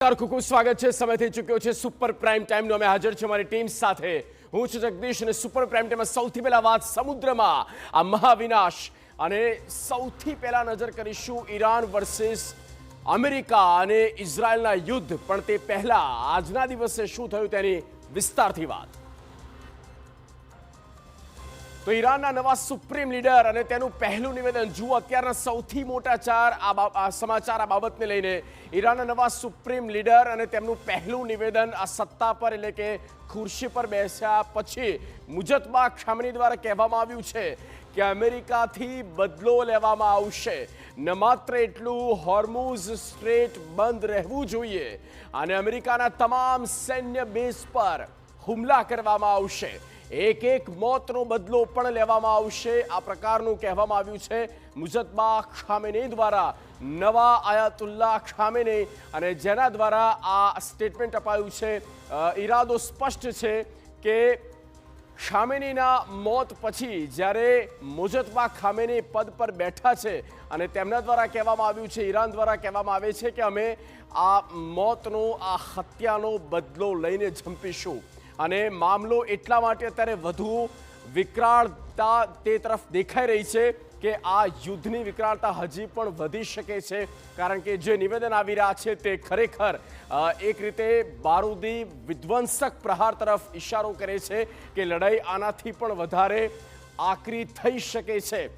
ખૂબ સ્વાગત છે। સમય થઈ ચૂક્યો છે સુપર પ્રાઇમ ટાઈમનો। અમે હાજર છે અમારી ટીમ સાથે। હું છું જગદીશ અને સુપર પ્રાઇમ ટાઈમમાં સૌથી પહેલા વાત સમુદ્રમાં આ મહાવિનાશ અને સૌથી પહેલા નજર કરીશું ઈરાન વર્સિસ અમેરિકા અને ઇઝરાયલના યુદ્ધ। પણ તે પહેલા આજના દિવસે શું થયું તેની વિસ્તારથી વાત। તો ઈરાનના નવા સુપ્રીમ લીડર અને તેનું પહેલું નિવેદન જુઓ। અત્યારના સૌથી મોટા સમાચાર આ બાબતને લઈને। ઈરાનના નવા સુપ્રીમ લીડર અને તેમનું પહેલું નિવેદન આ સત્તા પર એટલે કે ખુરશી પર બેસ્યા પછી મુજતબા ખામની દ્વારા કહેવામાં આવ્યું છે કે અમેરિકાથી બદલો લેવામાં આવશે। ન માત્ર એટલું, હોર્મુઝ સ્ટ્રેટ બંધ રહેવું જોઈએ અને અમેરિકાના તમામ સૈન્ય બેઝ પર હુમલા કરવામાં આવશે। એક એક મોતનો બદલો પણ લેવામાં આવશે। આ પ્રકારનું કહેવામાં આવ્યું છે મુજતબા ખામેની દ્વારા, નવા આયાતુલ્લાહ ખામેની, અને જેના દ્વારા આ સ્ટેટમેન્ટ અપાયું છે। ઈરાદો સ્પષ્ટ છે કે ખામેનીના મોત પછી જ્યારે મુજતબા ખામેની પદ પર બેઠા છે અને તેમના દ્વારા કહેવામાં આવ્યું છે, ઈરાન દ્વારા કહેવામાં આવે છે કે અમે આ મોતનો, આ હત્યાનો બદલો લઈને ઝંપીશું। અને મામલો એટલા માટે અત્યારે વધુ વિકરાળતા તે તરફ દેખાઈ રહી છે કે આ યુદ્ધની વિકરાળતા હજી પણ વધી શકે છે, કારણ કે જે નિવેદન આવી રહ્યા છે તે ખરેખર એક રીતે બારૂદી વિધ્વંસક પ્રહાર તરફ ઇશારો કરે છે કે લડાઈ આનાથી પણ વધારે આકરી થઈ શકે છે।